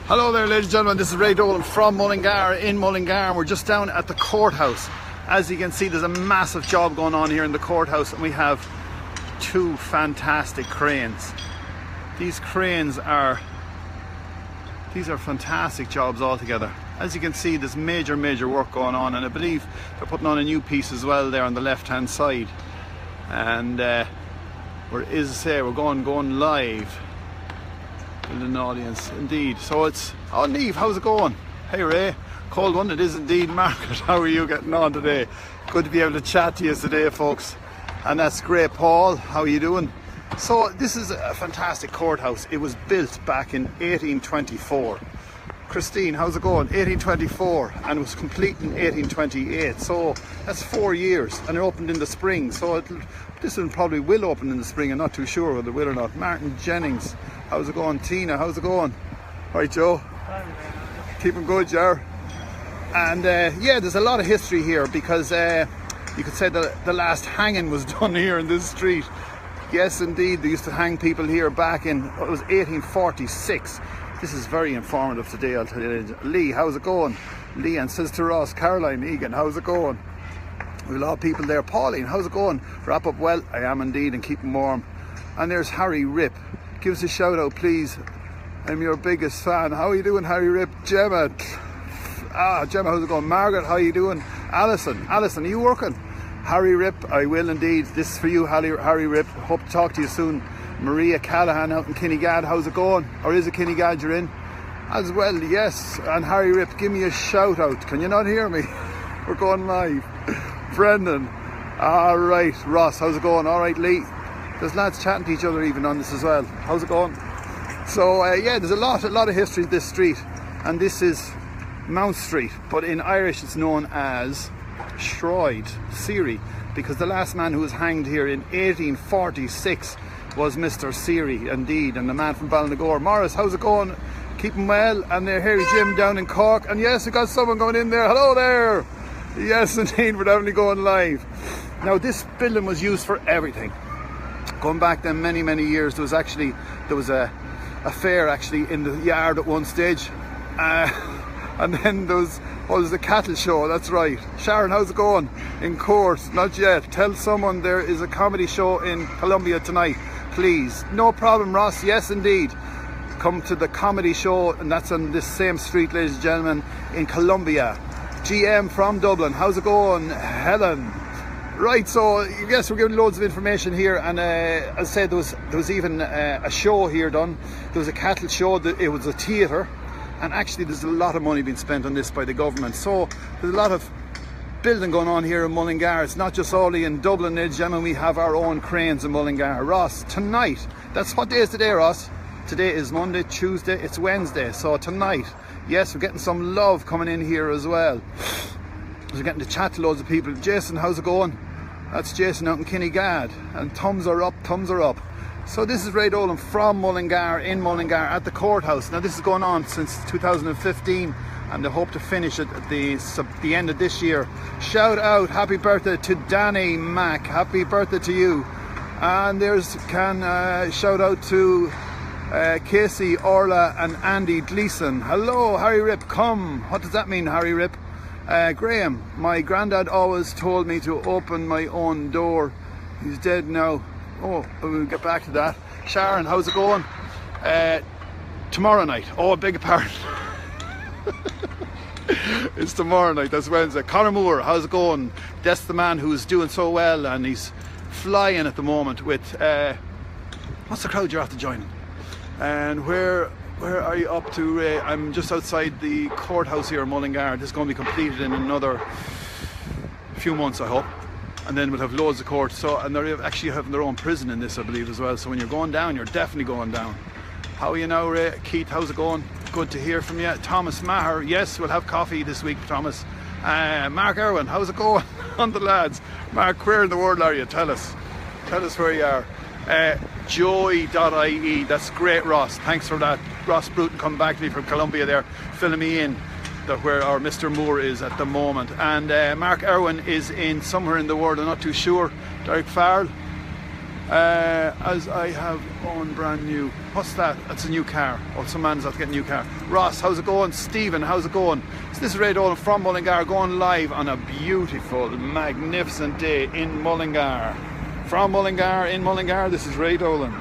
Hello there, ladies and gentlemen, this is Ray Dolan from Mullingar in Mullingar, and we're just down at the courthouse. As you can see, there's a massive job going on here in the courthouse, and we have two fantastic cranes. These cranes are fantastic jobs altogether. As you can see, there's major work going on, and I believe they're putting on a new piece as well there on the left hand side. And we're going live. An audience indeed. So it's Niamh, how's it going? Hey Ray, cold one it is indeed. Margaret, how are you getting on today? Good to be able to chat to you today, folks. And that's great. Paul, how are you doing? So this is a fantastic courthouse. It was built back in 1824. Christine, how's it going? 1824, and it was complete in 1828. So that's 4 years, and it opened in the spring. So this one probably will open in the spring. I'm not too sure whether it will or not. Martin Jennings, how's it going? Tina, how's it going? All right, Joe. Keeping good, Jar. And yeah, there's a lot of history here because you could say that the last hanging was done here in this street. Yes, indeed, they used to hang people here back in, it was 1846. This is very informative today, I'll tell you. Lee, how's it going? Lee and Sister Ross, Caroline, Egan, how's it going? We have a lot of people there. Pauline, how's it going? Wrap up well? I am indeed, and keep them warm. And there's Harry Rip. Give us a shout out, please. I'm your biggest fan. How are you doing, Harry Rip? Gemma. Gemma, how's it going? Margaret, how are you doing? Alison, are you working? Harry Rip, I will indeed. This is for you, Harry Rip. Hope to talk to you soon. Maria Callahan out in Kinnegad, how's it going? Or is it Kinnegad you're in? As well, yes. And Harry Rip, give me a shout out. Can you not hear me? We're going live. Brendan. Alright, Ross, how's it going? Alright, Lee. There's lads chatting to each other even on this as well. How's it going? So yeah, there's a lot of history in this street. And this is Mount Street. But in Irish it's known as Shroyd, Siri. Because the last man who was hanged here in 1846 was Mr. Siri, indeed, and the man from Ballinagore. Morris, how's it going? Keeping well? And there, Harry Jim down in Cork. And yes, we got someone going in there. Hello there. Yes, indeed, we're definitely going live. Now, this building was used for everything. Going back then many years, there was a fair actually in the yard at one stage. And then there was the cattle show, that's right. Sharon, how's it going? In course, not yet. Tell someone there is a comedy show in Columbia tonight, please. No problem, Ross, yes indeed. Come to the comedy show, and that's on this same street, ladies and gentlemen, in Columbia. GM from Dublin, how's it going? Helen. Right, so yes, we're giving loads of information here, and as I said, there was even a show here done. There was a cattle show, it was a theatre. And actually there's a lot of money being spent on this by the government. So there's a lot of building going on here in Mullingar. It's not just only in Dublin, ladies and gentlemen, we have our own cranes in Mullingar. Ross, tonight, that's what day is today, Ross? Today is Monday, Tuesday, it's Wednesday. So tonight, yes, we're getting some love coming in here as well. We're getting to chat to loads of people. Jason, how's it going? That's Jason out in Kinnegad. And thumbs are up, thumbs are up. So this is Ray Dolan from Mullingar in Mullingar at the courthouse. Now this is going on since 2015, and they hope to finish it at the end of this year. Shout out, happy birthday to Danny Mack. Happy birthday to you. And there's shout out to Casey, Orla and Andy Gleason. Hello, Harry Rip, come. What does that mean, Harry Rip? Graham, my granddad always told me to open my own door. He's dead now. Oh, we'll get back to that. Sharon, how's it going? Tomorrow night. Oh, I beg your pardon. It's tomorrow night, that's Wednesday. Conor Moore, how's it going? That's the man who's doing so well, and he's flying at the moment with what's the crowd you're after joining? And where are you up to, Ray? I'm just outside the courthouse here in Mullingar. This is going to be completed in another few months, I hope. And then we'll have loads of courts. So, and they're actually having their own prison in this, I believe, as well. So when you're going down, you're definitely going down. How are you now, Ray? Keith, how's it going? Good to hear from you. Thomas Maher, yes, we'll have coffee this week, Thomas. Mark Irwin, how's it going on the lads? Mark, where in the world are you? Tell us where you are. Joy.ie, that's great, Ross. Thanks for that. Ross Bruton coming back to me from Columbia there, filling me in that where our Mr. Moore is at the moment. And Mark Irwin is in somewhere in the world, I'm not too sure. Derek Farrell, as I have on brand new. What's that? That's a new car. Oh, some man's out to get a new car. Ross, how's it going? Stephen, how's it going? So this is Ray Dolan from Mullingar, going live on a beautiful, magnificent day in Mullingar. From Mullingar, in Mullingar, this is Ray Dolan.